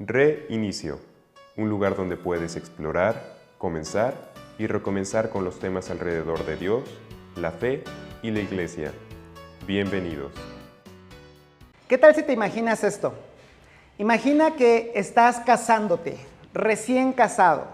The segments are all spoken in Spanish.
Reinicio, un lugar donde puedes explorar, comenzar y recomenzar con los temas alrededor de Dios, la fe y la iglesia. Bienvenidos. ¿Qué tal si te imaginas esto? Imagina que estás casándote, recién casado.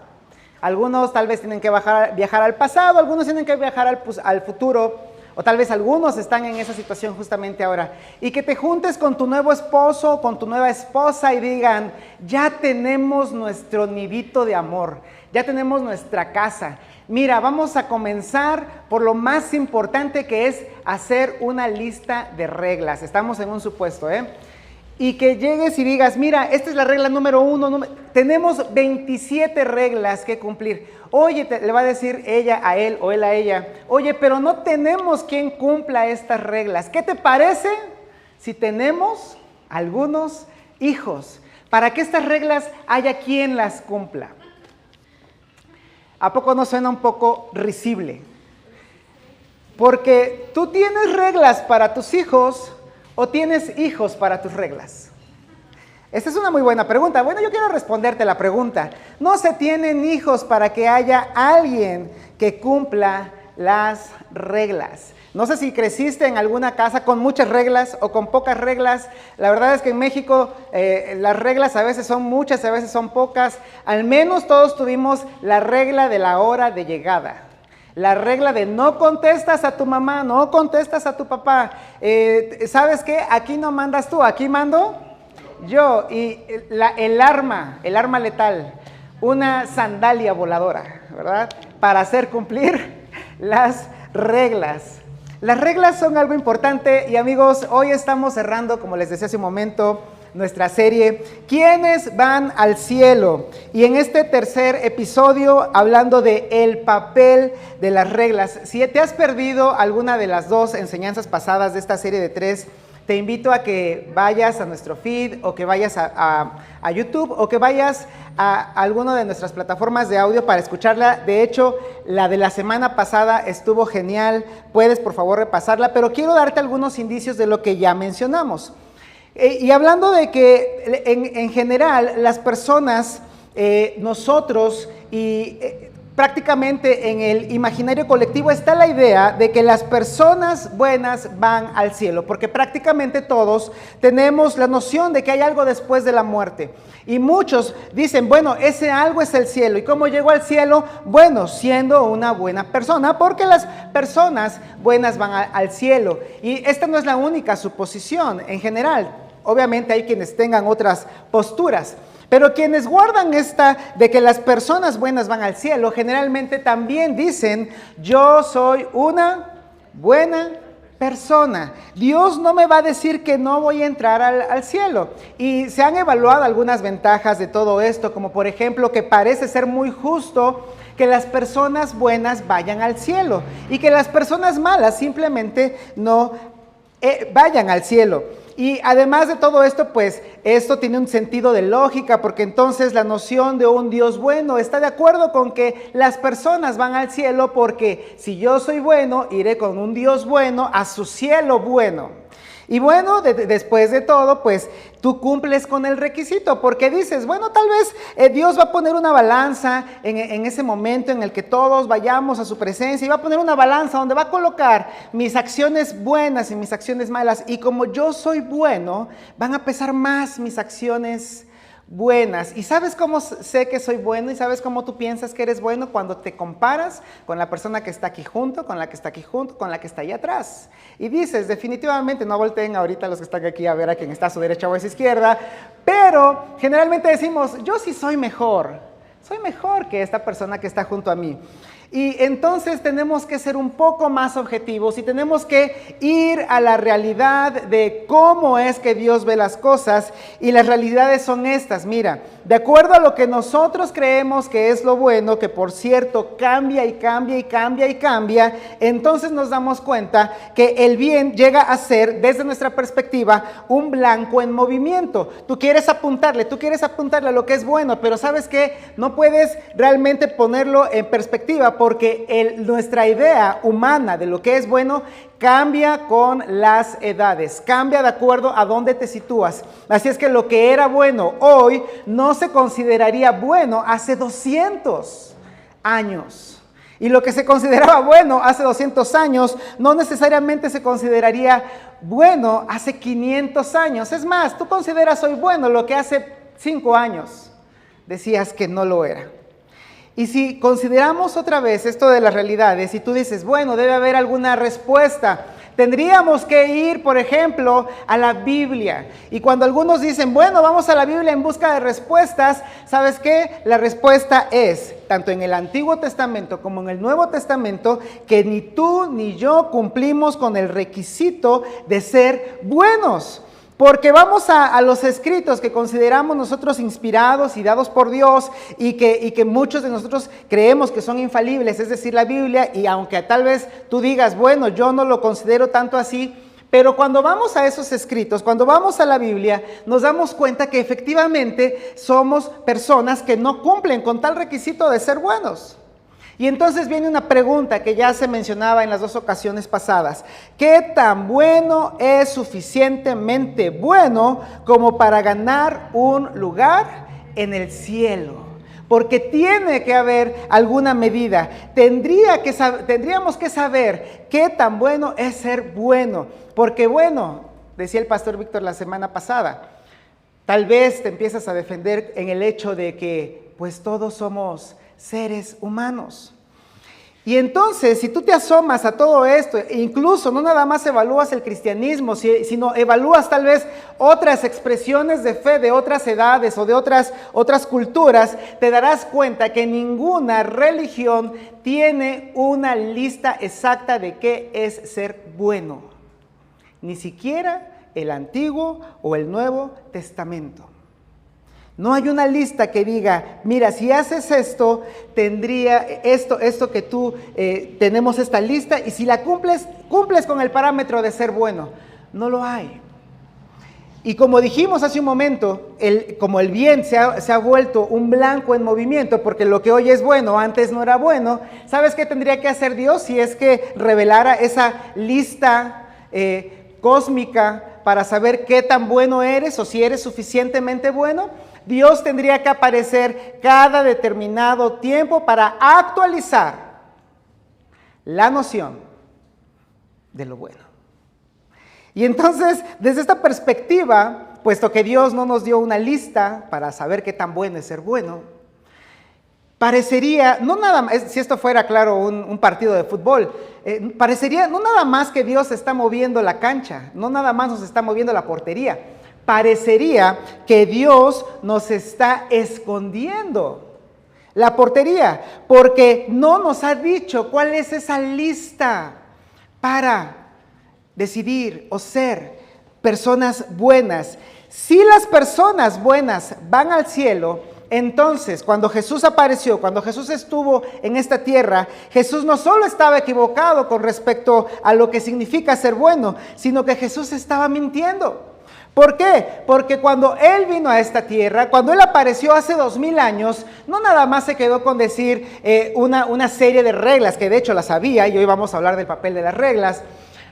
Algunos tal vez tienen que viajar al pasado, algunos tienen que viajar al futuro, o tal vez algunos están en esa situación justamente ahora. Y que te juntes con tu nuevo esposo, con tu nueva esposa y digan, ya tenemos nuestro nidito de amor, ya tenemos nuestra casa. Mira, vamos a comenzar por lo más importante, que es hacer una lista de reglas. Estamos en un supuesto, Y que llegues y digas, mira, esta es la regla número 1, tenemos 27 reglas que cumplir. Oye, le va a decir ella a él o él a ella, oye, pero no tenemos quien cumpla estas reglas. ¿Qué te parece si tenemos algunos hijos? Para que estas reglas haya quien las cumpla. ¿A poco no suena un poco risible? Porque tú tienes reglas para tus hijos, ¿o tienes hijos para tus reglas? Esta es una muy buena pregunta. Bueno, yo quiero responderte la pregunta. No se tienen hijos para que haya alguien que cumpla las reglas. No sé si creciste en alguna casa con muchas reglas o con pocas reglas. La verdad es que en México las reglas a veces son muchas, a veces son pocas. Al menos todos tuvimos la regla de la hora de llegada. La regla de no contestas a tu mamá, no contestas a tu papá. ¿Sabes qué? Aquí no mandas tú, aquí mando yo. Y el arma letal, una sandalia voladora, ¿verdad? Para hacer cumplir las reglas. Las reglas son algo importante y amigos, hoy estamos cerrando, como les decía hace un momento, nuestra serie ¿Quiénes van al cielo? Y en este tercer episodio hablando de el papel de las reglas. Si te has perdido alguna de las dos enseñanzas pasadas de esta serie de 3, te invito a que vayas a nuestro feed o que vayas a YouTube o que vayas a alguna de nuestras plataformas de audio para escucharla. De hecho, la de la semana pasada estuvo genial, puedes por favor repasarla, pero quiero darte algunos indicios de lo que ya mencionamos. Y hablando de que en general las personas, nosotros y prácticamente en el imaginario colectivo está la idea de que las personas buenas van al cielo, porque prácticamente todos tenemos la noción de que hay algo después de la muerte. Y muchos dicen, bueno, ese algo es el cielo. ¿Y cómo llego al cielo? Bueno, siendo una buena persona, porque las personas buenas van al cielo. Y esta no es la única suposición en general. Obviamente hay quienes tengan otras posturas, pero quienes guardan esta de que las personas buenas van al cielo, generalmente también dicen, yo soy una buena persona. Dios no me va a decir que no voy a entrar al cielo. Y se han evaluado algunas ventajas de todo esto, como por ejemplo que parece ser muy justo que las personas buenas vayan al cielo y que las personas malas simplemente no vayan al cielo. Y además de todo esto, pues esto tiene un sentido de lógica, porque entonces la noción de un Dios bueno está de acuerdo con que las personas van al cielo, porque si yo soy bueno, iré con un Dios bueno a su cielo bueno. Y bueno, después de todo, pues tú cumples con el requisito, porque dices, bueno, tal vez Dios va a poner una balanza en ese momento en el que todos vayamos a su presencia, y va a poner una balanza donde va a colocar mis acciones buenas y mis acciones malas, y como yo soy bueno, van a pesar más mis acciones buenas. ¿Y sabes cómo sé que soy bueno? ¿Y sabes cómo tú piensas que eres bueno? Cuando te comparas con la persona que está aquí junto, con la que está aquí junto, con la que está allá atrás. Y dices, definitivamente, no volteen ahorita los que están aquí a ver a quién está a su derecha o a su izquierda, pero generalmente decimos, yo sí soy mejor que esta persona que está junto a mí. Y entonces tenemos que ser un poco más objetivos y tenemos que ir a la realidad de cómo es que Dios ve las cosas, y las realidades son estas. Mira, de acuerdo a lo que nosotros creemos que es lo bueno, que por cierto cambia y cambia y cambia y cambia, entonces nos damos cuenta que el bien llega a ser, desde nuestra perspectiva, un blanco en movimiento. Tú quieres apuntarle a lo que es bueno, pero ¿sabes qué? No puedes realmente ponerlo en perspectiva, porque nuestra idea humana de lo que es bueno cambia con las edades, cambia de acuerdo a dónde te sitúas. Así es que lo que era bueno hoy no se consideraría bueno hace 200 años. Y lo que se consideraba bueno hace 200 años no necesariamente se consideraría bueno hace 500 años. Es más, tú consideras hoy bueno lo que hace 5 años decías que no lo era. Y si consideramos otra vez esto de las realidades y tú dices, bueno, debe haber alguna respuesta, tendríamos que ir, por ejemplo, a la Biblia. Y cuando algunos dicen, bueno, vamos a la Biblia en busca de respuestas, ¿sabes qué? La respuesta es, tanto en el Antiguo Testamento como en el Nuevo Testamento, que ni tú ni yo cumplimos con el requisito de ser buenos. Porque vamos a los escritos que consideramos nosotros inspirados y dados por Dios y que muchos de nosotros creemos que son infalibles, es decir, la Biblia, y aunque tal vez tú digas, bueno, yo no lo considero tanto así, pero cuando vamos a esos escritos, cuando vamos a la Biblia, nos damos cuenta que efectivamente somos personas que no cumplen con tal requisito de ser buenos. Y entonces viene una pregunta que ya se mencionaba en las 2 ocasiones pasadas. ¿Qué tan bueno es suficientemente bueno como para ganar un lugar en el cielo? Porque tiene que haber alguna medida. Tendríamos que saber qué tan bueno es ser bueno. Porque bueno, decía el pastor Víctor la semana pasada, tal vez te empiezas a defender en el hecho de que pues todos somos seres humanos. Y entonces, si tú te asomas a todo esto, e incluso no nada más evalúas el cristianismo, sino evalúas tal vez otras expresiones de fe de otras edades o de otras culturas, te darás cuenta que ninguna religión tiene una lista exacta de qué es ser bueno. Ni siquiera el Antiguo o el Nuevo Testamento. No hay una lista que diga, mira, si haces esto, tendría esto que tú, tenemos esta lista, y si la cumples con el parámetro de ser bueno. No lo hay. Y como dijimos hace un momento, como el bien se ha vuelto un blanco en movimiento, porque lo que hoy es bueno, antes no era bueno, ¿sabes qué tendría que hacer Dios si es que revelara esa lista cósmica para saber qué tan bueno eres o si eres suficientemente bueno? Dios tendría que aparecer cada determinado tiempo para actualizar la noción de lo bueno. Y entonces, desde esta perspectiva, puesto que Dios no nos dio una lista para saber qué tan bueno es ser bueno, parecería, no nada más, si esto fuera, claro, un partido de fútbol, parecería no nada más que Dios está moviendo la cancha, no nada más nos está moviendo la portería, parecería que Dios nos está escondiendo la portería, porque no nos ha dicho cuál es esa lista para decidir o ser personas buenas. Si las personas buenas van al cielo, entonces cuando Jesús apareció, cuando Jesús estuvo en esta tierra, Jesús no solo estaba equivocado con respecto a lo que significa ser bueno, sino que Jesús estaba mintiendo. ¿Por qué? Porque cuando Él vino a esta tierra, cuando Él apareció hace 2000 años, no nada más se quedó con decir una serie de reglas, que de hecho las había, y hoy vamos a hablar del papel de las reglas,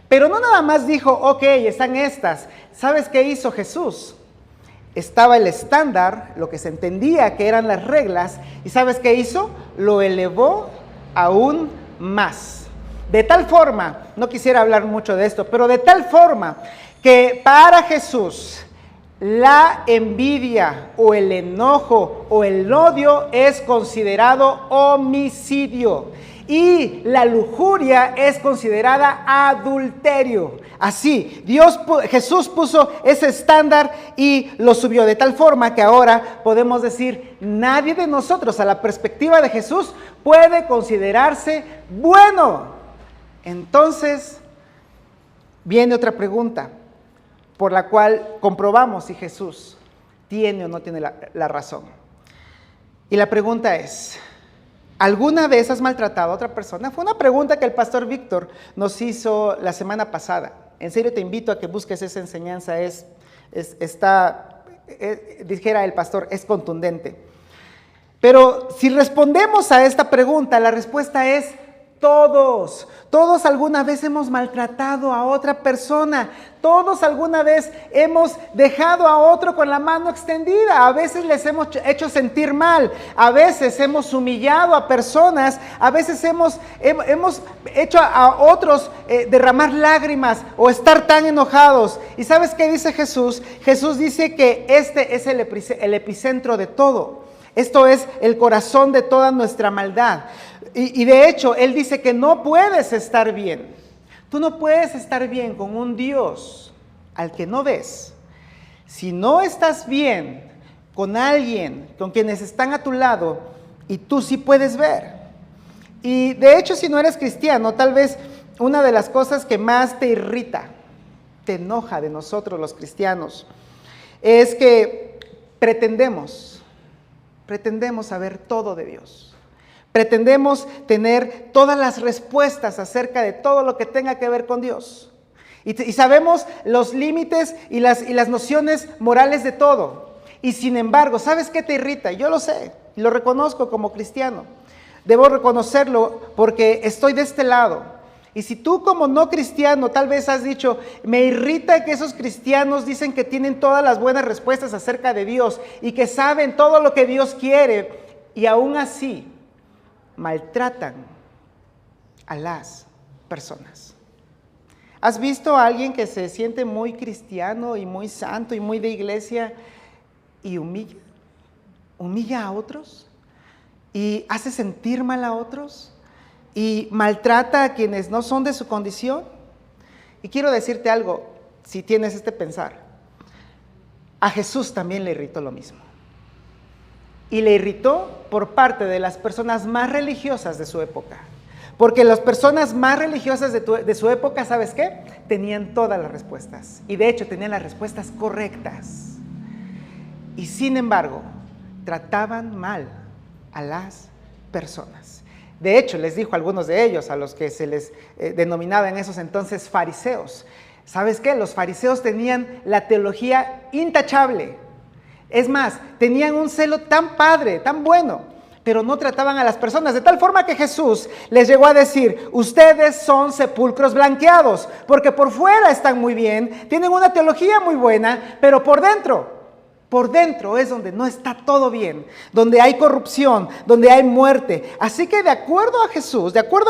pero no nada más dijo, ok, están estas. ¿Sabes qué hizo Jesús? Estaba el estándar, lo que se entendía que eran las reglas, y ¿sabes qué hizo? Lo elevó aún más. De tal forma, no quisiera hablar mucho de esto, pero de tal forma que para Jesús la envidia o el enojo o el odio es considerado homicidio y la lujuria es considerada adulterio. Así, Jesús puso ese estándar y lo subió de tal forma que ahora podemos decir, nadie de nosotros a la perspectiva de Jesús puede considerarse bueno. Entonces, viene otra pregunta, por la cual comprobamos si Jesús tiene o no tiene la razón. Y la pregunta es, ¿alguna vez has maltratado a otra persona? Fue una pregunta que el pastor Víctor nos hizo la semana pasada. En serio te invito a que busques esa enseñanza, dijera el pastor, es contundente. Pero si respondemos a esta pregunta, la respuesta es todos. Todos alguna vez hemos maltratado a otra persona. Todos alguna vez hemos dejado a otro con la mano extendida. A veces les hemos hecho sentir mal. A veces hemos humillado a personas. A veces hemos hecho a otros derramar lágrimas o estar tan enojados. ¿Y sabes qué dice Jesús? Jesús dice que este es el epicentro de todo. Esto es el corazón de toda nuestra maldad. Y de hecho, Él dice que no puedes estar bien. Tú no puedes estar bien con un Dios al que no ves. Si no estás bien con alguien, con quienes están a tu lado, y tú sí puedes ver. Y de hecho, si no eres cristiano, tal vez una de las cosas que más te irrita, te enoja de nosotros los cristianos, es que pretendemos saber todo de Dios. Pretendemos tener todas las respuestas acerca de todo lo que tenga que ver con Dios. Y sabemos los límites y las nociones morales de todo. Y sin embargo, ¿sabes qué te irrita? Yo lo sé, y lo reconozco como cristiano. Debo reconocerlo porque estoy de este lado. Y si tú como no cristiano tal vez has dicho, me irrita que esos cristianos dicen que tienen todas las buenas respuestas acerca de Dios y que saben todo lo que Dios quiere y aún así maltratan a las personas. ¿Has visto a alguien que se siente muy cristiano y muy santo y muy de iglesia y humilla a otros y hace sentir mal a otros y maltrata a quienes no son de su condición? Y quiero decirte algo, si tienes este pensar, a Jesús también le irritó lo mismo. Y le irritó por parte de las personas más religiosas de su época. Porque las personas más religiosas de su época, ¿sabes qué? Tenían todas las respuestas. Y de hecho tenían las respuestas correctas. Y sin embargo, trataban mal a las personas. De hecho, les dijo a algunos de ellos, a los que se les denominaba en esos entonces fariseos. ¿Sabes qué? Los fariseos tenían la teología intachable. Es más, tenían un celo tan padre, tan bueno, pero no trataban a las personas, de tal forma que Jesús les llegó a decir, ustedes son sepulcros blanqueados, porque por fuera están muy bien, tienen una teología muy buena, pero por dentro es donde no está todo bien, donde hay corrupción, donde hay muerte. Así que de acuerdo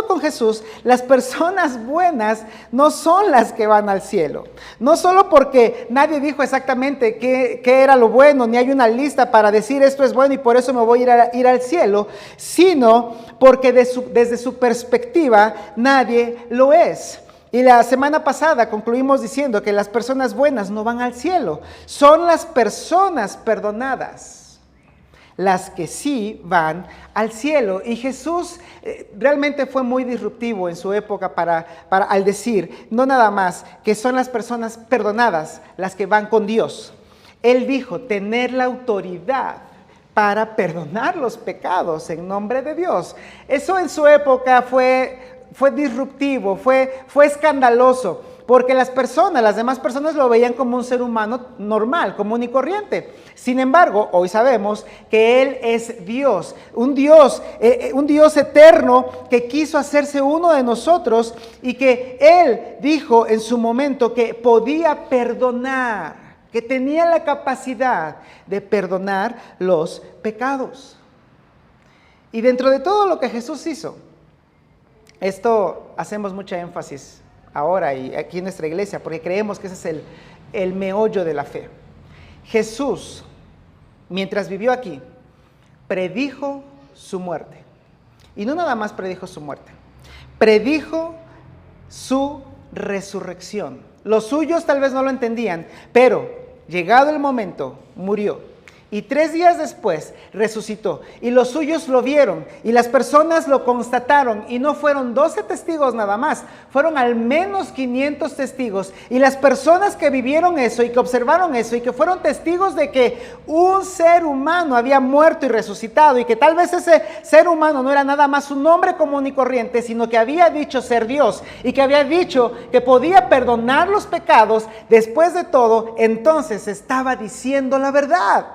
con Jesús, las personas buenas no son las que van al cielo. No solo porque nadie dijo exactamente qué era lo bueno, ni hay una lista para decir esto es bueno y por eso me voy a ir al cielo, sino porque desde su perspectiva nadie lo es. Y la semana pasada concluimos diciendo que las personas buenas no van al cielo, son las personas perdonadas las que sí van al cielo. Y Jesús realmente fue muy disruptivo en su época al decir, no nada más que son las personas perdonadas las que van con Dios. Él dijo tener la autoridad para perdonar los pecados en nombre de Dios. Eso en su época fue disruptivo, fue escandaloso, porque las demás personas lo veían como un ser humano normal, común y corriente. Sin embargo, hoy sabemos que Él es Dios, un Dios eterno que quiso hacerse uno de nosotros y que Él dijo en su momento que podía perdonar, que tenía la capacidad de perdonar los pecados. Y dentro de todo lo que Jesús hizo, esto hacemos mucha énfasis ahora y aquí en nuestra iglesia, porque creemos que ese es el meollo de la fe. Jesús, mientras vivió aquí, predijo su muerte. Y no nada más predijo su muerte, predijo su resurrección. Los suyos tal vez no lo entendían, pero llegado el momento, murió. Y 3 días después resucitó y los suyos lo vieron y las personas lo constataron y no fueron 12 testigos nada más, fueron al menos 500 testigos y las personas que vivieron eso y que observaron eso y que fueron testigos de que un ser humano había muerto y resucitado y que tal vez ese ser humano no era nada más un hombre común y corriente, sino que había dicho ser Dios y que había dicho que podía perdonar los pecados, después de todo, entonces estaba diciendo la verdad.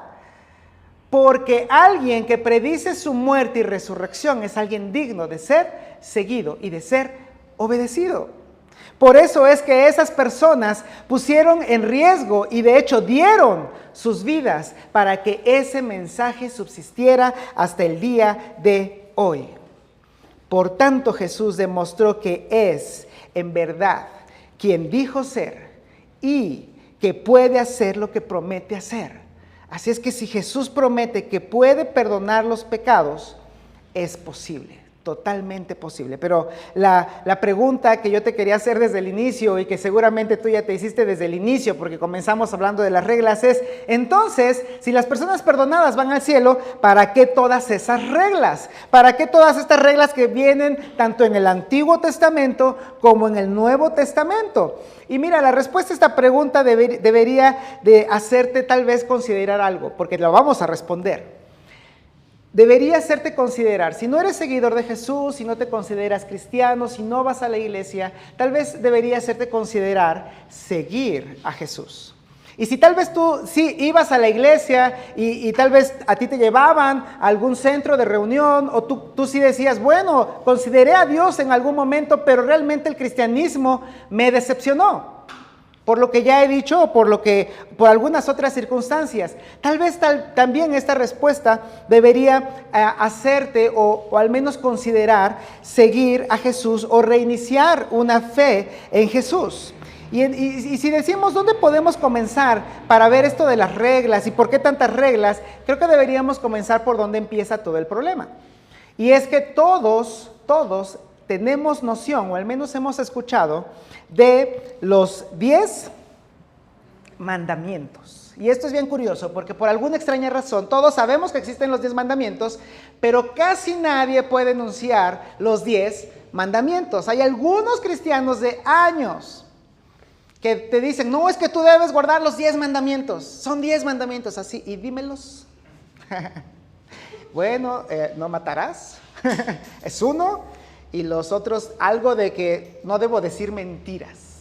porque alguien que predice su muerte y resurrección es alguien digno de ser seguido y de ser obedecido. Por eso es que esas personas pusieron en riesgo y de hecho dieron sus vidas para que ese mensaje subsistiera hasta el día de hoy. Por tanto, Jesús demostró que es, en verdad, quien dijo ser y que puede hacer lo que promete hacer. Así es que si Jesús promete que puede perdonar los pecados, es posible. Totalmente posible. Pero la pregunta que yo te quería hacer desde el inicio y que seguramente tú ya te hiciste desde el inicio porque comenzamos hablando de las reglas es, entonces, si las personas perdonadas van al cielo, ¿para qué todas esas reglas? ¿Para qué todas estas reglas que vienen tanto en el Antiguo Testamento como en el Nuevo Testamento? Y mira, la respuesta a esta pregunta debería de hacerte tal vez considerar algo, porque lo vamos a responder. Debería hacerte considerar, si no eres seguidor de Jesús, si no te consideras cristiano, si no vas a la iglesia, tal vez debería hacerte considerar seguir a Jesús. Y si tal vez tú sí ibas a la iglesia y tal vez a ti te llevaban a algún centro de reunión o tú sí decías, bueno, consideré a Dios en algún momento, pero realmente el cristianismo me decepcionó. Por lo que ya he dicho o por algunas otras circunstancias. Tal vez también esta respuesta debería hacerte o al menos considerar seguir a Jesús o reiniciar una fe en Jesús. Y si decimos dónde podemos comenzar para ver esto de las reglas y por qué tantas reglas, creo que deberíamos comenzar por donde empieza todo el problema. Y es que todos tenemos noción, o al menos hemos escuchado, de los 10 mandamientos. Y esto es bien curioso, porque por alguna extraña razón, todos sabemos que existen los 10 mandamientos, pero casi nadie puede enunciar los 10 mandamientos. Hay algunos cristianos de años que te dicen, no, es que tú debes guardar los 10 mandamientos. Son 10 mandamientos, así, y dímelos. Bueno, no matarás, es uno. Y los otros, algo de que no debo decir mentiras.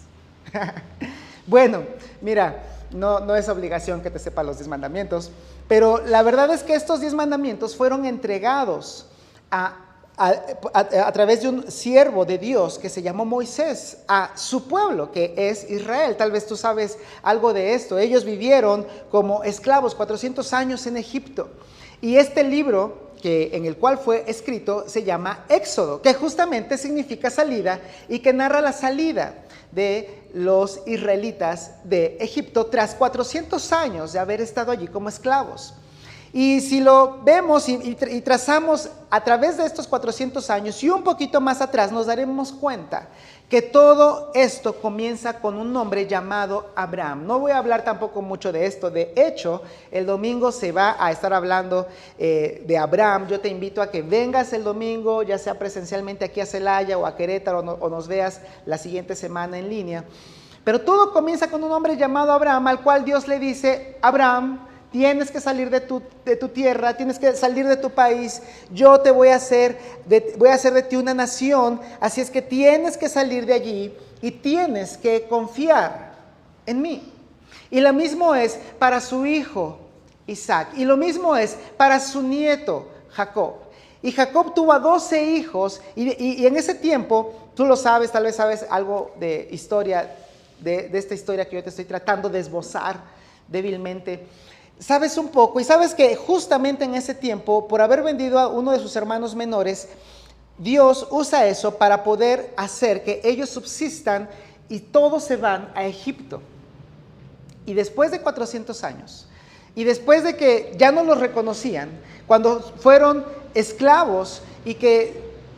Bueno, mira, no es obligación que te sepa los 10 mandamientos, pero la verdad es que estos 10 mandamientos fueron entregados a través de un siervo de Dios que se llamó Moisés a su pueblo, que es Israel. Tal vez tú sabes algo de esto. Ellos vivieron como esclavos 400 años en Egipto. Y este libro en el cual fue escrito se llama Éxodo, que justamente significa salida y que narra la salida de los israelitas de Egipto tras 400 años de haber estado allí como esclavos. Y si lo vemos y trazamos a través de estos 400 años y un poquito más atrás, nos daremos cuenta que todo esto comienza con un hombre llamado Abraham. No voy a hablar tampoco mucho de esto. De hecho, el domingo se va a estar hablando de Abraham. Yo te invito a que vengas el domingo, ya sea presencialmente aquí a Celaya o a Querétaro, o nos veas la siguiente semana en línea. Pero todo comienza con un hombre llamado Abraham, al cual Dios le dice, Abraham, tienes que salir de tu tierra, tienes que salir de tu país, yo te voy a hacer de ti una nación, así es que tienes que salir de allí y tienes que confiar en mí. Y lo mismo es para su hijo Isaac, y lo mismo es para su nieto Jacob. Y Jacob tuvo a 12 hijos, y en ese tiempo, tú lo sabes, tal vez sabes algo de historia, de esta historia que yo te estoy tratando de esbozar débilmente. Sabes un poco y sabes que justamente en ese tiempo, por haber vendido a uno de sus hermanos menores, Dios usa eso para poder hacer que ellos subsistan y todos se van a Egipto. Y después de 400 años, y después de que ya no los reconocían, cuando fueron esclavos y que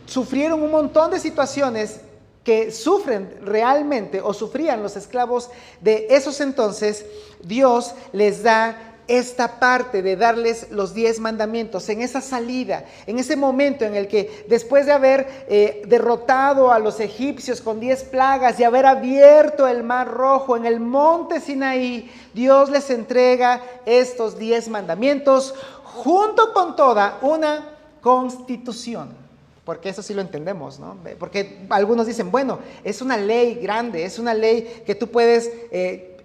sufrieron un montón de situaciones que sufren realmente o sufrían los esclavos de esos entonces, Dios les da esta parte de darles los 10 mandamientos en esa salida, en ese momento en el que después de haber derrotado a los egipcios con 10 plagas y haber abierto el mar rojo en el monte Sinaí, Dios les entrega estos 10 mandamientos junto con toda una constitución. Porque eso sí lo entendemos, ¿no? Porque algunos dicen, bueno, es una ley grande, es una ley que tú puedes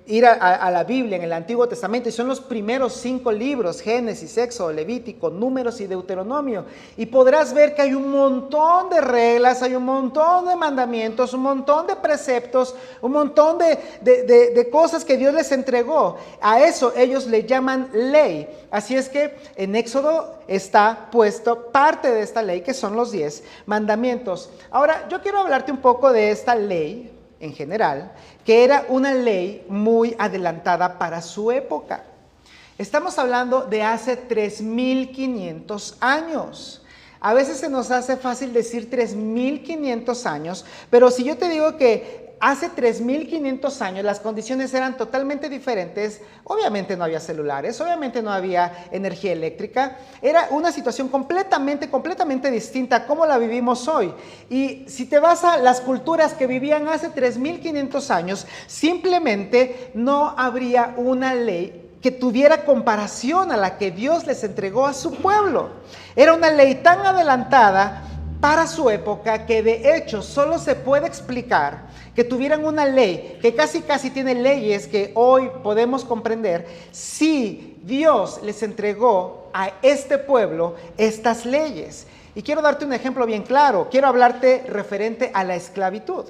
ir a la Biblia en el Antiguo Testamento, y son los primeros 5 libros, Génesis, Éxodo, Levítico, Números y Deuteronomio, y podrás ver que hay un montón de reglas, hay un montón de mandamientos, un montón de preceptos, un montón de cosas que Dios les entregó. A eso ellos le llaman ley. Así es que en Éxodo está puesto parte de esta ley, que son los 10 mandamientos. Ahora, yo quiero hablarte un poco de esta ley en general, que era una ley muy adelantada para su época. Estamos hablando de hace 3,500 años. A veces se nos hace fácil decir 3,500 años, pero si yo te digo que hace 3,500 años las condiciones eran totalmente diferentes, obviamente no había celulares, obviamente no había energía eléctrica, era una situación completamente distinta a cómo la vivimos hoy. Y si te vas a las culturas que vivían hace 3,500 años, simplemente no habría una ley que tuviera comparación a la que Dios les entregó a su pueblo. Era una ley tan adelantada para su época que de hecho solo se puede explicar que tuvieran una ley que casi tiene leyes que hoy podemos comprender si Dios les entregó a este pueblo estas leyes. Y quiero darte un ejemplo bien claro. Quiero hablarte referente a la esclavitud.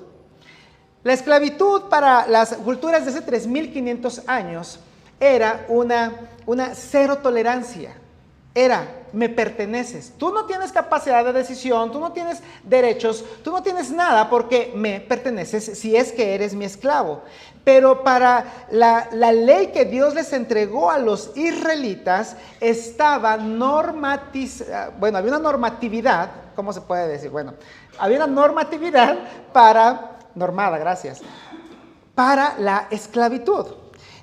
La esclavitud para las culturas de hace 3,500 años era una cero tolerancia. Era, me perteneces. Tú no tienes capacidad de decisión, tú no tienes derechos, tú no tienes nada porque me perteneces si es que eres mi esclavo. Pero para la ley que Dios les entregó a los israelitas estaba había una normatividad, ¿cómo se puede decir? Bueno, había una normatividad normada, gracias, para la esclavitud.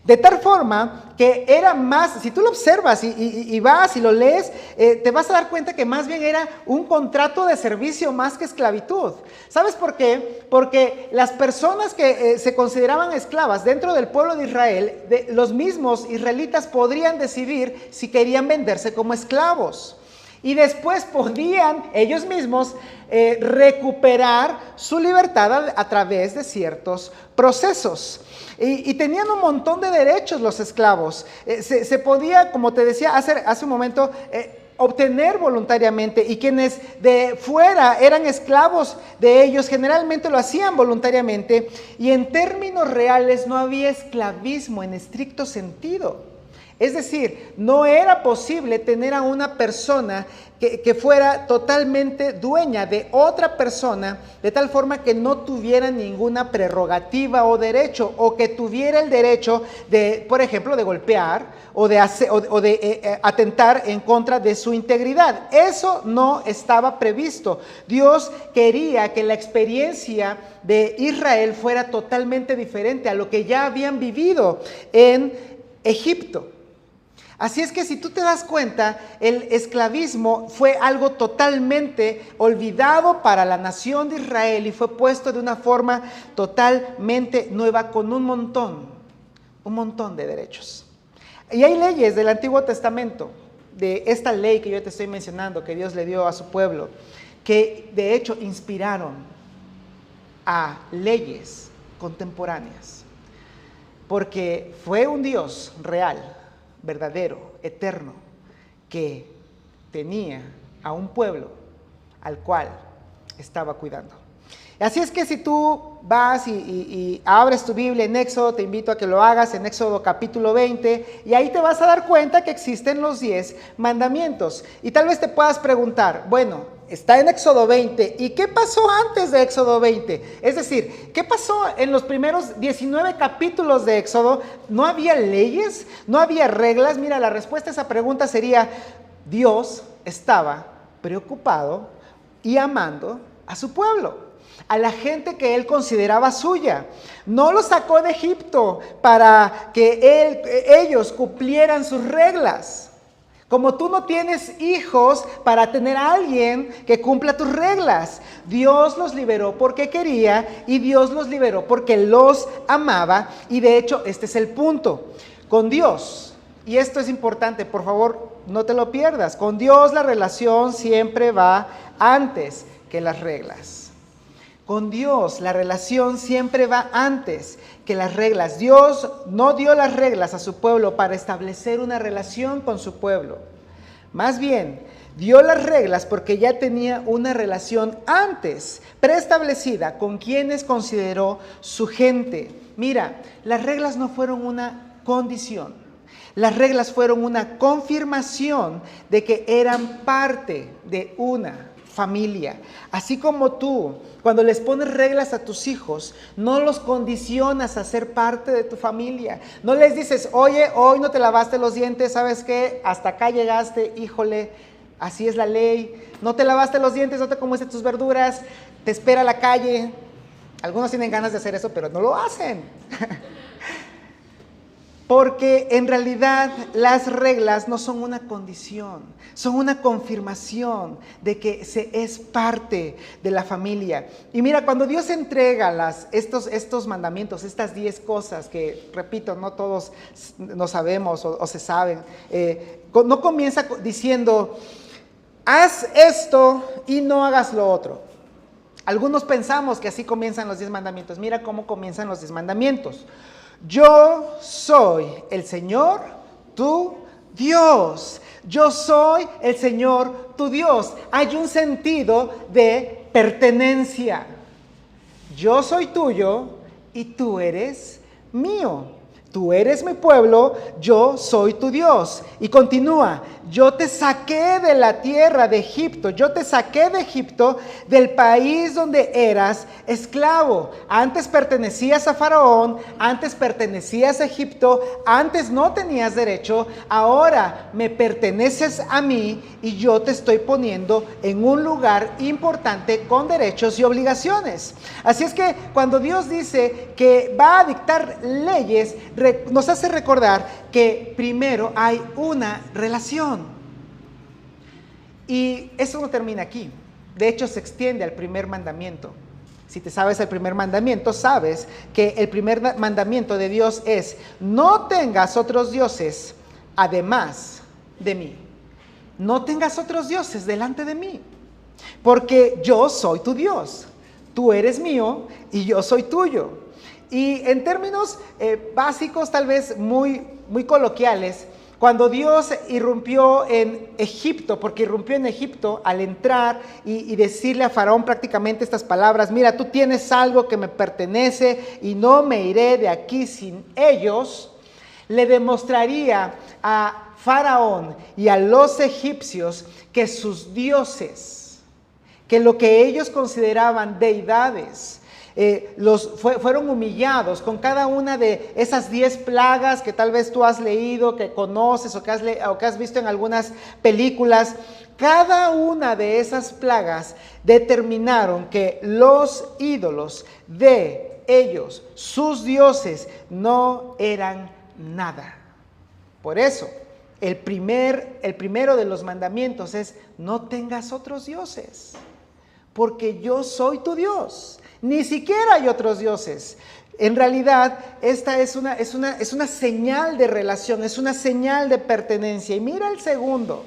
De tal forma que era más, si tú lo observas y vas y lo lees, te vas a dar cuenta que más bien era un contrato de servicio más que esclavitud. ¿Sabes por qué? Porque las personas que se consideraban esclavas dentro del pueblo de Israel, los mismos israelitas podrían decidir si querían venderse como esclavos. Y después podían ellos mismos recuperar su libertad a través de ciertos procesos. Y tenían un montón de derechos los esclavos. Se podía, como te decía hace un momento, obtener voluntariamente, y quienes de fuera eran esclavos de ellos generalmente lo hacían voluntariamente, y en términos reales no había esclavismo en estricto sentido. Es decir, no era posible tener a una persona que fuera totalmente dueña de otra persona, de tal forma que no tuviera ninguna prerrogativa o derecho, o que tuviera el derecho de, por ejemplo, de golpear o de atentar en contra de su integridad. Eso no estaba previsto. Dios quería que la experiencia de Israel fuera totalmente diferente a lo que ya habían vivido en Egipto. Así es que si tú te das cuenta, el esclavismo fue algo totalmente olvidado para la nación de Israel y fue puesto de una forma totalmente nueva con un montón de derechos. Y hay leyes del Antiguo Testamento, de esta ley que yo te estoy mencionando, que Dios le dio a su pueblo, que de hecho inspiraron a leyes contemporáneas, porque fue un Dios real, verdadero, eterno, que tenía a un pueblo al cual estaba cuidando. Así es que si tú vas y abres tu Biblia en Éxodo, te invito a que lo hagas en Éxodo capítulo 20, y ahí te vas a dar cuenta que existen los 10 mandamientos. Y tal vez te puedas preguntar, bueno, está en Éxodo 20, ¿y qué pasó antes de Éxodo 20? Es decir, ¿qué pasó en los primeros 19 capítulos de Éxodo? ¿No había leyes? ¿No había reglas? Mira, la respuesta a esa pregunta sería, Dios estaba preocupado y amando a su pueblo, a la gente que él consideraba suya. No los sacó de Egipto para que ellos cumplieran sus reglas. Como tú no tienes hijos para tener a alguien que cumpla tus reglas. Dios los liberó porque quería, y Dios los liberó porque los amaba. Y de hecho, este es el punto. Con Dios, y esto es importante, por favor, no te lo pierdas. Con Dios la relación siempre va antes que las reglas. Con Dios la relación siempre va antes que las reglas. Dios no dio las reglas a su pueblo para establecer una relación con su pueblo. Más bien, dio las reglas porque ya tenía una relación antes preestablecida con quienes consideró su gente. Mira, las reglas no fueron una condición. Las reglas fueron una confirmación de que eran parte de una familia. Así como tú, cuando les pones reglas a tus hijos, no los condicionas a ser parte de tu familia. No les dices, oye, hoy no te lavaste los dientes, ¿sabes qué? Hasta acá llegaste, híjole, así es la ley. No te lavaste los dientes, no te comiste tus verduras, te espera la calle. Algunos tienen ganas de hacer eso, pero no lo hacen. Porque en realidad las reglas no son una condición, son una confirmación de que se es parte de la familia. Y mira, cuando Dios entrega estos mandamientos, estas 10 cosas que, repito, no todos no sabemos o se saben, no comienza diciendo, haz esto y no hagas lo otro. Algunos pensamos que así comienzan los 10 mandamientos. Mira cómo comienzan los 10 mandamientos. Yo soy el Señor, tu Dios. Yo soy el Señor, tu Dios. Hay un sentido de pertenencia. Yo soy tuyo y tú eres mío. Tú eres mi pueblo, yo soy tu Dios. Y continúa, yo te saqué de la tierra de Egipto, yo te saqué de Egipto, del país donde eras esclavo. Antes pertenecías a Faraón, antes pertenecías a Egipto, antes no tenías derecho, ahora me perteneces a mí y yo te estoy poniendo en un lugar importante con derechos y obligaciones. Así es que cuando Dios dice que va a dictar leyes, nos hace recordar que primero hay una relación. Y eso no termina aquí. De hecho, se extiende al primer mandamiento. Si te sabes el primer mandamiento, sabes que el primer mandamiento de Dios es: no tengas otros dioses además de mí. No tengas otros dioses delante de mí, porque yo soy tu Dios. Tú eres mío y yo soy tuyo. Y en términos básicos, tal vez muy coloquiales, cuando Dios irrumpió en Egipto, porque irrumpió en Egipto al entrar y decirle a Faraón prácticamente estas palabras: mira, tú tienes algo que me pertenece y no me iré de aquí sin ellos, le demostraría a Faraón y a los egipcios que sus dioses, que lo que ellos consideraban deidades, fueron humillados con cada una de esas 10 plagas que tal vez tú has leído, que conoces o que has visto en algunas películas. Cada una de esas plagas determinaron que los ídolos de ellos, sus dioses, no eran nada. Por eso, el primero de los mandamientos es: no tengas otros dioses, porque yo soy tu Dios. Ni siquiera hay otros dioses. En realidad, esta es una señal de relación, es una señal de pertenencia. Y mira el segundo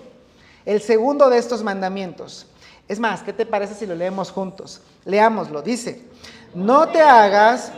de estos mandamientos. Es más, ¿qué te parece si lo leemos juntos? Leámoslo, dice: no te hagas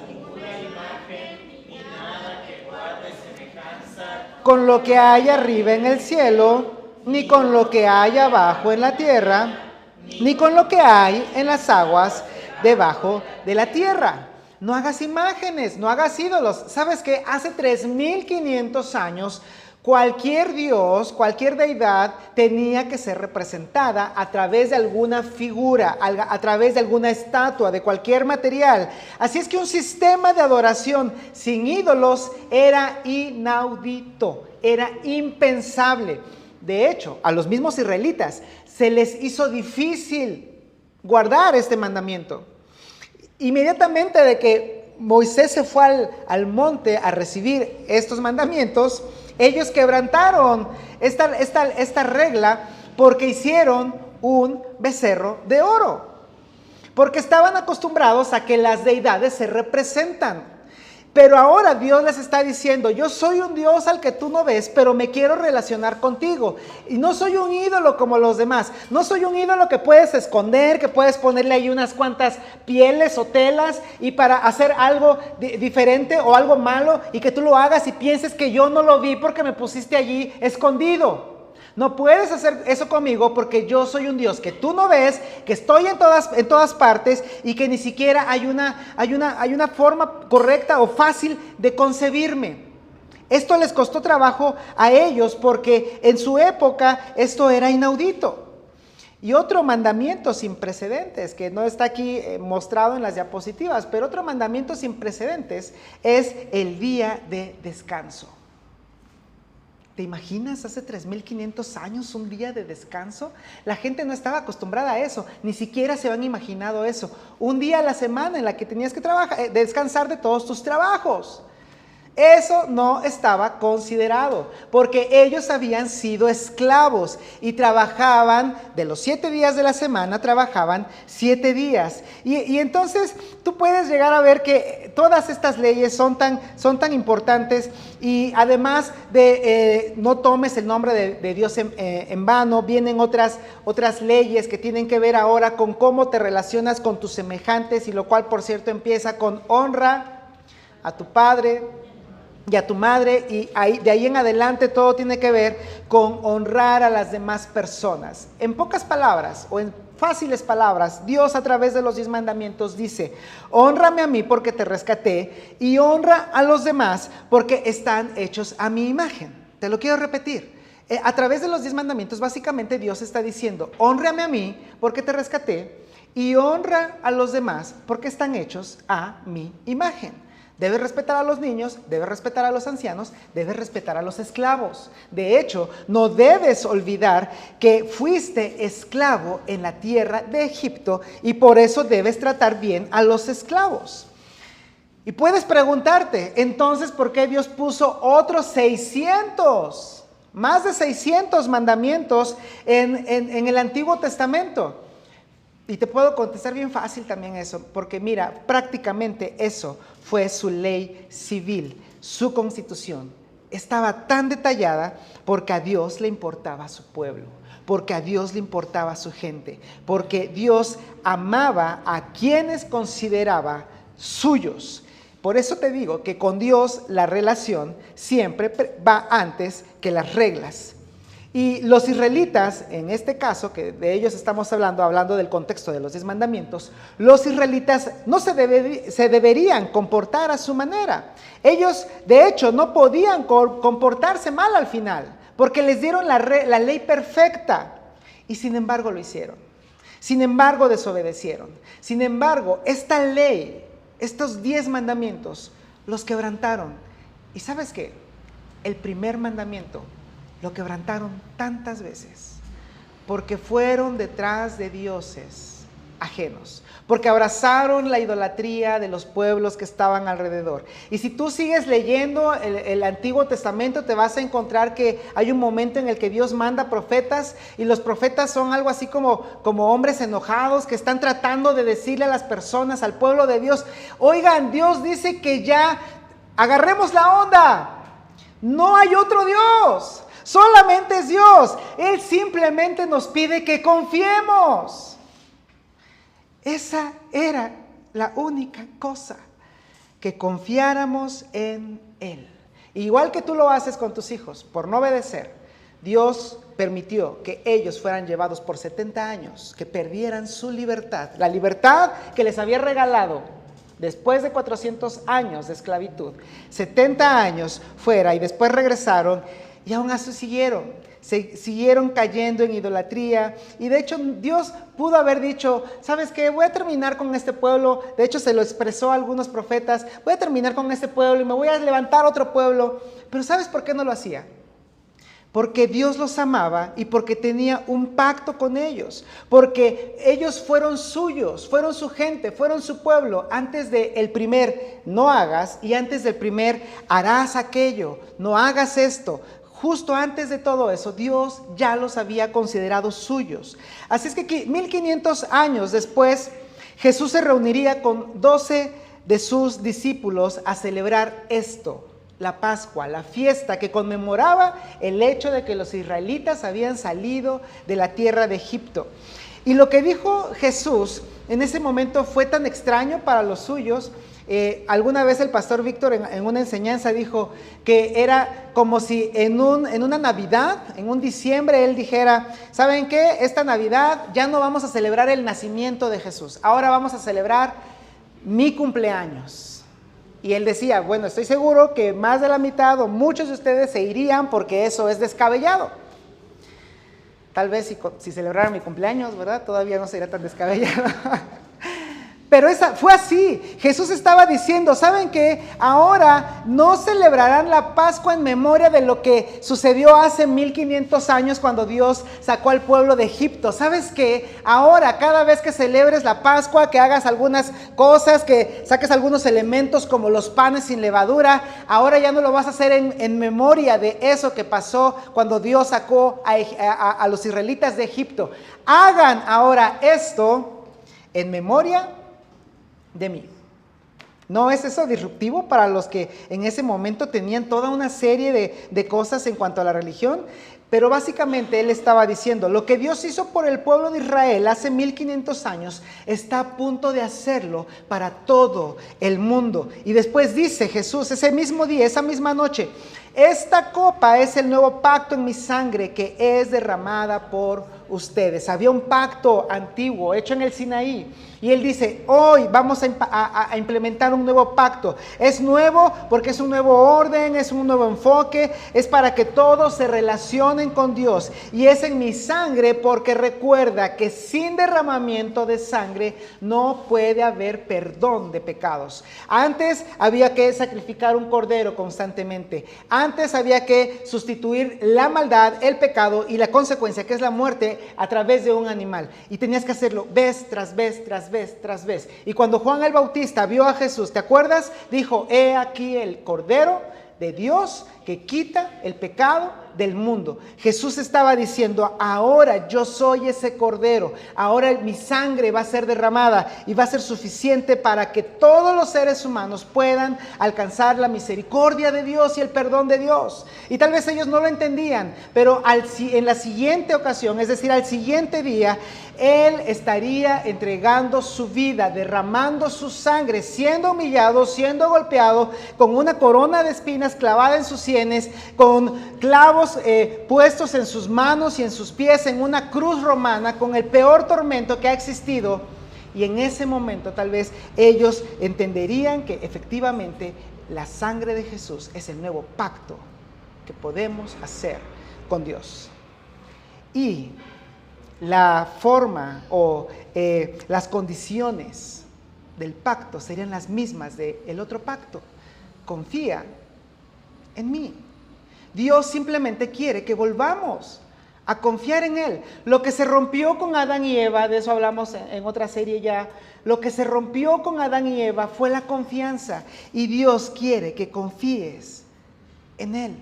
con lo que hay arriba en el cielo, ni con lo que hay abajo en la tierra, ni con lo que hay en las aguas debajo de la tierra. No hagas imágenes, no hagas ídolos. ¿Sabes qué? Hace 3,500 años, cualquier dios, cualquier deidad tenía que ser representada a través de alguna figura, a través de alguna estatua, de cualquier material. Así es que un sistema de adoración sin ídolos era inaudito, era impensable. De hecho, a los mismos israelitas se les hizo difícil guardar este mandamiento. Inmediatamente de que Moisés se fue al monte a recibir estos mandamientos, ellos quebrantaron esta regla porque hicieron un becerro de oro, porque estaban acostumbrados a que las deidades se representan. Pero ahora Dios les está diciendo, yo soy un Dios al que tú no ves, pero me quiero relacionar contigo. Y no soy un ídolo como los demás. No soy un ídolo que puedes esconder, que puedes ponerle ahí unas cuantas pieles o telas y para hacer algo diferente o algo malo y que tú lo hagas y pienses que yo no lo vi porque me pusiste allí escondido. No puedes hacer eso conmigo porque yo soy un Dios que tú no ves, que estoy en todas partes y que ni siquiera hay una forma correcta o fácil de concebirme. Esto les costó trabajo a ellos porque en su época esto era inaudito. Y otro mandamiento sin precedentes, que no está aquí mostrado en las diapositivas, pero otro mandamiento sin precedentes es el día de descanso. ¿Te imaginas hace 3,500 años un día de descanso? La gente no estaba acostumbrada a eso, ni siquiera se habían imaginado eso. Un día a la semana en la que tenías que descansar de todos tus trabajos. Eso no estaba considerado, porque ellos habían sido esclavos y trabajaban, de los 7 días de la semana, trabajaban 7 días. Y entonces tú puedes llegar a ver que todas estas leyes son tan importantes y además de no tomes el nombre de Dios en vano, vienen otras leyes que tienen que ver ahora con cómo te relacionas con tus semejantes y lo cual, por cierto, empieza con honra a tu padre y a tu madre, y de ahí en adelante todo tiene que ver con honrar a las demás personas. En pocas palabras o en fáciles palabras, Dios a través de los 10 mandamientos dice, hónrame a mí porque te rescaté y honra a los demás porque están hechos a mi imagen. Te lo quiero repetir. A través de los 10 mandamientos básicamente Dios está diciendo, hónrame a mí porque te rescaté y honra a los demás porque están hechos a mi imagen. Debes respetar a los niños, debes respetar a los ancianos, debes respetar a los esclavos. De hecho, no debes olvidar que fuiste esclavo en la tierra de Egipto y por eso debes tratar bien a los esclavos. Y puedes preguntarte, entonces, ¿por qué Dios puso otros 600, más de 600 mandamientos en el Antiguo Testamento? Y te puedo contestar bien fácil también eso, porque mira, prácticamente eso fue su ley civil, su constitución. Estaba tan detallada porque a Dios le importaba su pueblo, porque a Dios le importaba su gente, porque Dios amaba a quienes consideraba suyos. Por eso te digo que con Dios la relación siempre va antes que las reglas. Y los israelitas, en este caso, que de ellos estamos hablando del contexto de los 10 mandamientos, los israelitas no se deberían comportar a su manera. Ellos, de hecho, no podían comportarse mal al final, porque les dieron la ley perfecta, y sin embargo lo hicieron. Sin embargo desobedecieron. Sin embargo, esta ley, estos 10 mandamientos, los quebrantaron. ¿Y sabes qué? El primer mandamiento lo quebrantaron tantas veces porque fueron detrás de dioses ajenos, porque abrazaron la idolatría de los pueblos que estaban alrededor. Y si tú sigues leyendo el Antiguo Testamento, te vas a encontrar que hay un momento en el que Dios manda profetas, y los profetas son algo así como hombres enojados que están tratando de decirle a las personas, al pueblo de Dios, oigan, Dios dice que ya agarremos la onda, no hay otro Dios. Solamente es Dios. Él simplemente nos pide que confiemos. Esa era la única cosa, que confiáramos en Él. Igual que tú lo haces con tus hijos, por no obedecer, Dios permitió que ellos fueran llevados por 70 años, que perdieran su libertad, la libertad que les había regalado después de 400 años de esclavitud. 70 años fuera y después regresaron. Y aún así siguieron cayendo en idolatría. Y de hecho Dios pudo haber dicho, ¿sabes qué? Voy a terminar con este pueblo. De hecho se lo expresó a algunos profetas. Voy a terminar con este pueblo y me voy a levantar otro pueblo. Pero ¿sabes por qué no lo hacía? Porque Dios los amaba y porque tenía un pacto con ellos. Porque ellos fueron suyos, fueron su gente, fueron su pueblo. Antes del primer no hagas y antes del primer harás aquello, no hagas esto. Justo antes de todo eso, Dios ya los había considerado suyos. Así es que 1500 años después, Jesús se reuniría con 12 de sus discípulos a celebrar esto, la Pascua, la fiesta que conmemoraba el hecho de que los israelitas habían salido de la tierra de Egipto. Y lo que dijo Jesús en ese momento fue tan extraño para los suyos. Alguna vez el pastor Víctor en una enseñanza dijo que era como si en una Navidad, en un diciembre, él dijera: ¿saben qué? Esta Navidad ya no vamos a celebrar el nacimiento de Jesús, ahora vamos a celebrar mi cumpleaños. Y él decía: bueno, estoy seguro que más de la mitad o muchos de ustedes se irían porque eso es descabellado. Tal vez si celebrara mi cumpleaños, ¿verdad? Todavía no sería tan descabellado. Pero fue así. Jesús estaba diciendo: ¿saben qué? Ahora no celebrarán la Pascua en memoria de lo que sucedió hace 1500 años cuando Dios sacó al pueblo de Egipto. ¿Sabes qué? Ahora, cada vez que celebres la Pascua, que hagas algunas cosas, que saques algunos elementos como los panes sin levadura, ahora ya no lo vas a hacer en memoria de eso que pasó cuando Dios sacó a los israelitas de Egipto. Hagan ahora esto en memoria de mí. ¿No es eso disruptivo para los que en ese momento tenían toda una serie de cosas en cuanto a la religión? Pero básicamente él estaba diciendo: lo que Dios hizo por el pueblo de Israel hace 1500 años, está a punto de hacerlo para todo el mundo. Y después dice Jesús, ese mismo día, esa misma noche: esta copa es el nuevo pacto en mi sangre que es derramada por ustedes. Había un pacto antiguo hecho en el Sinaí, y él dice: hoy vamos a implementar un nuevo pacto. Es nuevo porque es un nuevo orden, es un nuevo enfoque, es para que todos se relacionen con Dios, y es en mi sangre porque recuerda que sin derramamiento de sangre no puede haber perdón de pecados. Antes había que sacrificar un cordero constantemente, antes había que sustituir la maldad, el pecado y la consecuencia, que es la muerte, a través de un animal, y tenías que hacerlo vez tras vez, tras vez, tras vez. Y cuando Juan el Bautista vio a Jesús, ¿te acuerdas? Dijo: he aquí el Cordero de Dios que quita el pecado del mundo. Jesús estaba diciendo: ahora yo soy ese Cordero, ahora mi sangre va a ser derramada y va a ser suficiente para que todos los seres humanos puedan alcanzar la misericordia de Dios y el perdón de Dios. Y tal vez ellos no lo entendían, pero en la siguiente ocasión, es decir, al siguiente día, Él estaría entregando su vida, derramando su sangre, siendo humillado, siendo golpeado, con una corona de espinas clavada en sus sienes, con clavos puestos en sus manos y en sus pies, en una cruz romana, con el peor tormento que ha existido. Y en ese momento tal vez ellos entenderían que efectivamente la sangre de Jesús es el nuevo pacto que podemos hacer con Dios. Y la forma o las condiciones del pacto serían las mismas del otro pacto. Confía en mí. Dios simplemente quiere que volvamos a confiar en Él. Lo que se rompió con Adán y Eva, de eso hablamos en otra serie ya, lo que se rompió con Adán y Eva fue la confianza, y Dios quiere que confíes en Él.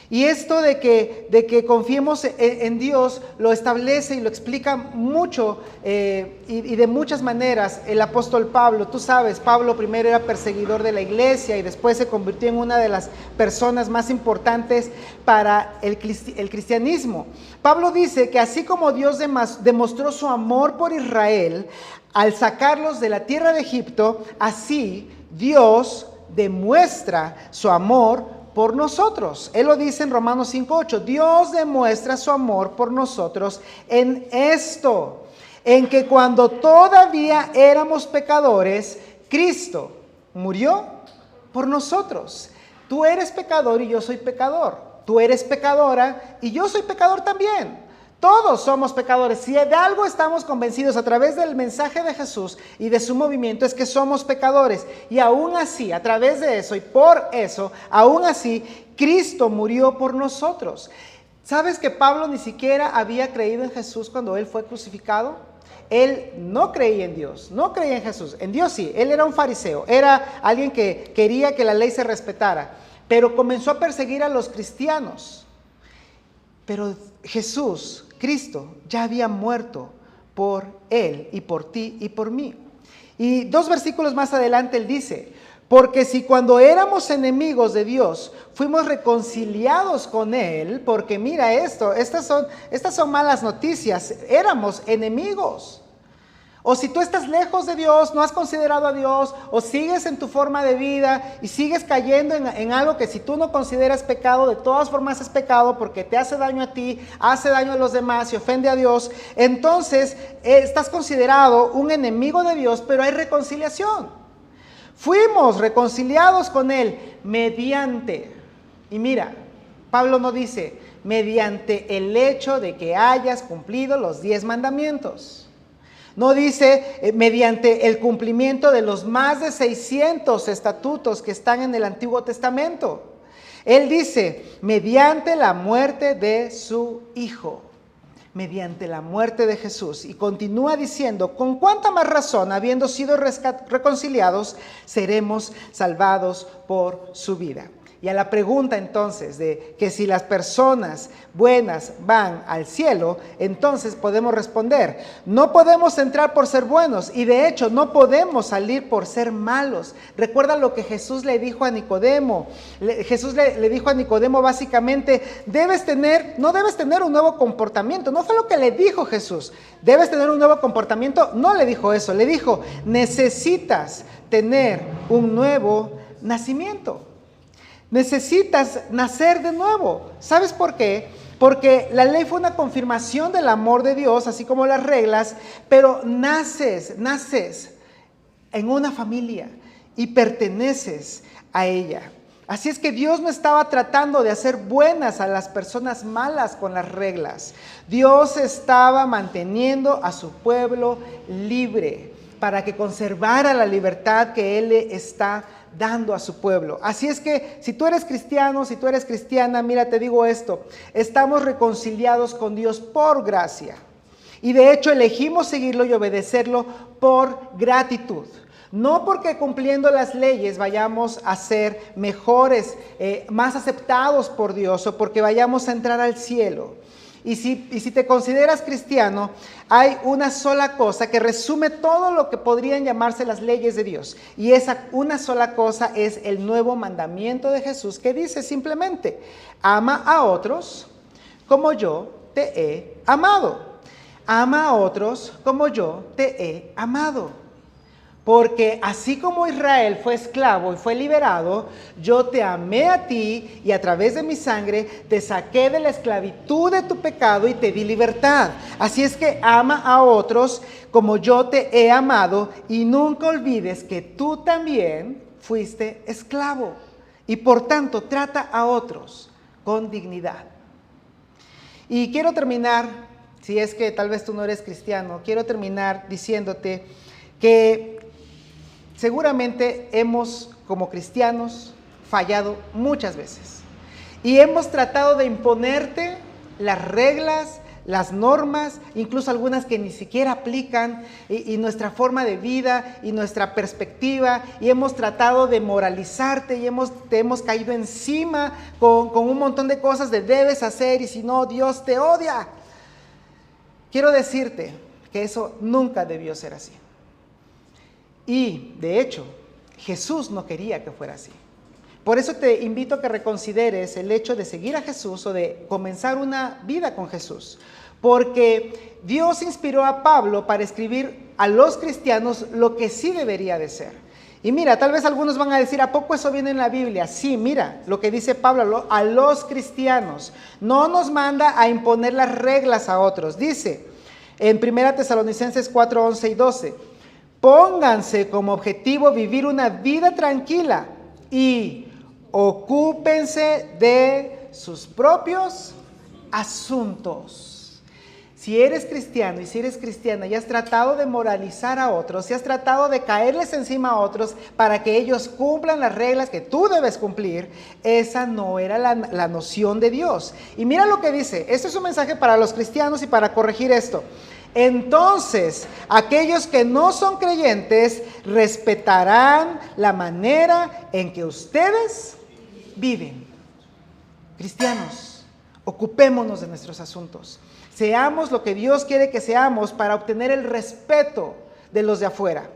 Y esto de que confiemos en Dios lo establece y lo explica mucho y de muchas maneras el apóstol Pablo. Tú sabes, Pablo primero era perseguidor de la iglesia y después se convirtió en una de las personas más importantes para el cristianismo. Pablo dice que así como Dios demostró su amor por Israel al sacarlos de la tierra de Egipto, así Dios demuestra su amor por nosotros. Él lo dice en Romanos 5:8. Dios demuestra su amor por nosotros en esto, en que cuando todavía éramos pecadores, Cristo murió por nosotros. Tú eres pecador y yo soy pecador. Tú eres pecadora y yo soy pecador también. Todos somos pecadores. Si de algo estamos convencidos a través del mensaje de Jesús y de su movimiento, es que somos pecadores. Y aún así, a través de eso y por eso, aún así, Cristo murió por nosotros. ¿Sabes que Pablo ni siquiera había creído en Jesús cuando él fue crucificado? Él no creía en Dios, no creía en Jesús. En Dios sí, él era un fariseo, era alguien que quería que la ley se respetara, pero comenzó a perseguir a los cristianos. Pero Jesús, Cristo, ya había muerto por él y por ti y por mí. Y 2 versículos más adelante él dice, porque si cuando éramos enemigos de Dios, fuimos reconciliados con Él, porque mira esto, estas son malas noticias, éramos enemigos. O si tú estás lejos de Dios, no has considerado a Dios, o sigues en tu forma de vida y sigues cayendo en algo que si tú no consideras pecado, de todas formas es pecado porque te hace daño a ti, hace daño a los demás y ofende a Dios, entonces estás considerado un enemigo de Dios, pero hay reconciliación. Fuimos reconciliados con Él mediante, y mira, Pablo no dice, mediante el hecho de que hayas cumplido los 10 mandamientos. No dice mediante el cumplimiento de los más de 600 estatutos que están en el Antiguo Testamento. Él dice, mediante la muerte de su Hijo. Mediante la muerte de Jesús. Y continúa diciendo, con cuánta más razón, habiendo sido reconciliados, seremos salvados por su vida. Y a la pregunta entonces de que si las personas buenas van al cielo, entonces podemos responder, no podemos entrar por ser buenos y de hecho no podemos salir por ser malos. Recuerda lo que Jesús le dijo a Nicodemo. Jesús le dijo a Nicodemo básicamente, no debes tener un nuevo comportamiento. No fue lo que le dijo Jesús, debes tener un nuevo comportamiento. No le dijo eso, le dijo, necesitas tener un nuevo nacimiento. Necesitas nacer de nuevo. ¿Sabes por qué? Porque la ley fue una confirmación del amor de Dios, así como las reglas, pero naces en una familia y perteneces a ella. Así es que Dios no estaba tratando de hacer buenas a las personas malas con las reglas. Dios estaba manteniendo a su pueblo libre para que conservara la libertad que Él le está dando a su pueblo. Así es que si tú eres cristiano, si tú eres cristiana, mira, te digo esto, estamos reconciliados con Dios por gracia. Y de hecho elegimos seguirlo y obedecerlo por gratitud. No porque cumpliendo las leyes vayamos a ser mejores, más aceptados por Dios o porque vayamos a entrar al cielo. Y si te consideras cristiano, hay una sola cosa que resume todo lo que podrían llamarse las leyes de Dios. Y esa una sola cosa es el nuevo mandamiento de Jesús que dice simplemente, ama a otros como yo te he amado. Ama a otros como yo te he amado. Porque así como Israel fue esclavo y fue liberado, yo te amé a ti y a través de mi sangre te saqué de la esclavitud de tu pecado y te di libertad. Así es que ama a otros como yo te he amado y nunca olvides que tú también fuiste esclavo. Y por tanto trata a otros con dignidad. Y quiero terminar, si es que tal vez tú no eres cristiano, quiero terminar diciéndote que seguramente hemos, como cristianos, fallado muchas veces. Y hemos tratado de imponerte las reglas, las normas, incluso algunas que ni siquiera aplican, y nuestra forma de vida y nuestra perspectiva, y hemos tratado de moralizarte y te hemos caído encima con un montón de cosas de debes hacer y si no, Dios te odia. Quiero decirte que eso nunca debió ser así. Y, de hecho, Jesús no quería que fuera así. Por eso te invito a que reconsideres el hecho de seguir a Jesús o de comenzar una vida con Jesús. Porque Dios inspiró a Pablo para escribir a los cristianos lo que sí debería de ser. Y mira, tal vez algunos van a decir, ¿a poco eso viene en la Biblia? Sí, mira, lo que dice Pablo a los cristianos. No nos manda a imponer las reglas a otros. Dice en 1 Tesalonicenses 4, 11 y 12, pónganse como objetivo vivir una vida tranquila y ocúpense de sus propios asuntos. Si eres cristiano y si eres cristiana y has tratado de moralizar a otros, si has tratado de caerles encima a otros para que ellos cumplan las reglas que tú debes cumplir, esa no era la noción de Dios. Y mira lo que dice, este es un mensaje para los cristianos y para corregir esto. Entonces, aquellos que no son creyentes respetarán la manera en que ustedes viven. Cristianos, ocupémonos de nuestros asuntos. Seamos lo que Dios quiere que seamos para obtener el respeto de los de afuera.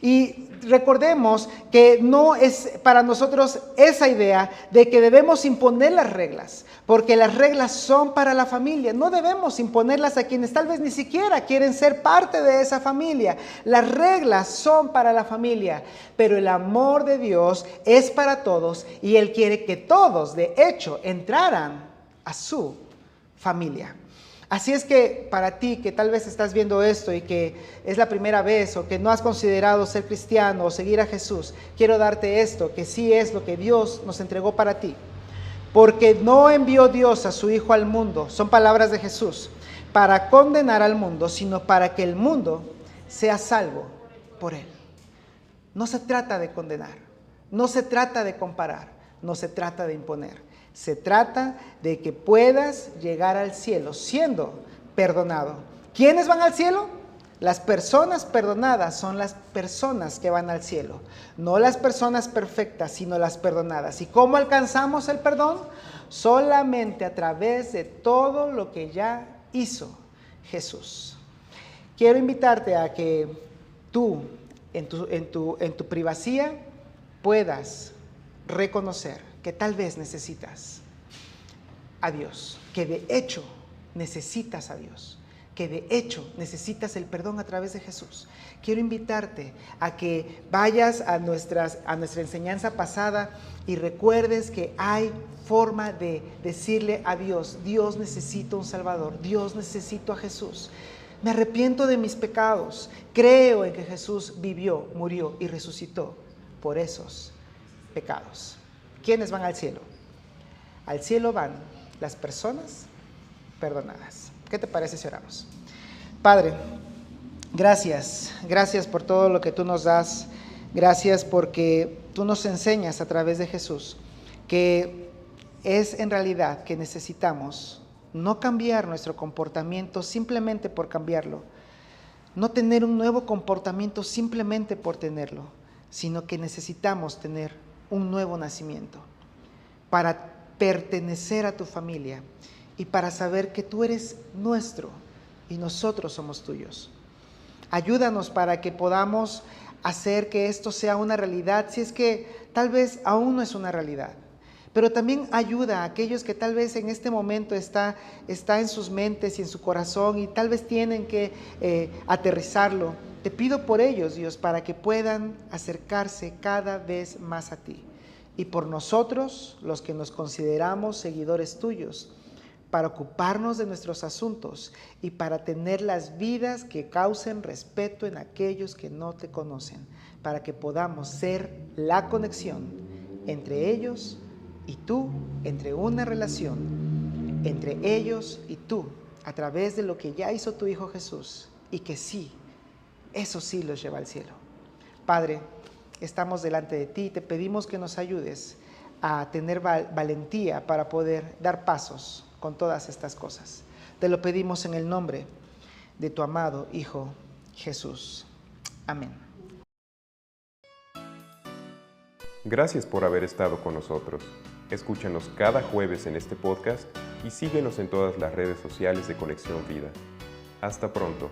Y recordemos que no es para nosotros esa idea de que debemos imponer las reglas, porque las reglas son para la familia. No debemos imponerlas a quienes tal vez ni siquiera quieren ser parte de esa familia. Las reglas son para la familia, pero el amor de Dios es para todos y Él quiere que todos, de hecho, entraran a su familia. Así es que para ti que tal vez estás viendo esto y que es la primera vez o que no has considerado ser cristiano o seguir a Jesús, quiero darte esto, que sí es lo que Dios nos entregó para ti. Porque no envió Dios a su Hijo al mundo, son palabras de Jesús, para condenar al mundo, sino para que el mundo sea salvo por Él. No se trata de condenar, no se trata de comparar, no se trata de imponer. Se trata de que puedas llegar al cielo siendo perdonado. ¿Quiénes van al cielo? Las personas perdonadas son las personas que van al cielo. No las personas perfectas, sino las perdonadas. ¿Y cómo alcanzamos el perdón? Solamente a través de todo lo que ya hizo Jesús. Quiero invitarte a que tú, en tu privacidad, puedas reconocer que tal vez necesitas a Dios, que de hecho necesitas a Dios, que de hecho necesitas el perdón a través de Jesús. Quiero invitarte a que vayas a nuestra enseñanza pasada y recuerdes que hay forma de decirle a Dios: Dios, necesito un Salvador, Dios, necesito a Jesús. Me arrepiento de mis pecados, creo en que Jesús vivió, murió y resucitó por esos pecados. ¿Quiénes van al cielo? Al cielo van las personas perdonadas. ¿Qué te parece si oramos? Padre, gracias por todo lo que tú nos das. Gracias porque tú nos enseñas a través de Jesús que es en realidad que necesitamos no cambiar nuestro comportamiento simplemente por cambiarlo, no tener un nuevo comportamiento simplemente por tenerlo, sino que necesitamos tener un nuevo nacimiento para pertenecer a tu familia y para saber que tú eres nuestro y nosotros somos tuyos. Ayúdanos para que podamos hacer que esto sea una realidad, si es que tal vez aún no es una realidad. Pero también ayuda a aquellos que tal vez en este momento está en sus mentes y en su corazón y tal vez tienen que aterrizarlo. Te pido por ellos, Dios, para que puedan acercarse cada vez más a ti. Y por nosotros, los que nos consideramos seguidores tuyos, para ocuparnos de nuestros asuntos y para tener las vidas que causen respeto en aquellos que no te conocen, para que podamos ser la conexión entre ellos y tú, entre una relación entre ellos y tú, a través de lo que ya hizo tu Hijo Jesús, y que sí, eso sí los lleva al cielo. Padre, estamos delante de ti y te pedimos que nos ayudes a tener valentía para poder dar pasos con todas estas cosas. Te lo pedimos en el nombre de tu amado Hijo Jesús. Amén. Gracias por haber estado con nosotros. Escúchanos cada jueves en este podcast y síguenos en todas las redes sociales de Conexión Vida. Hasta pronto.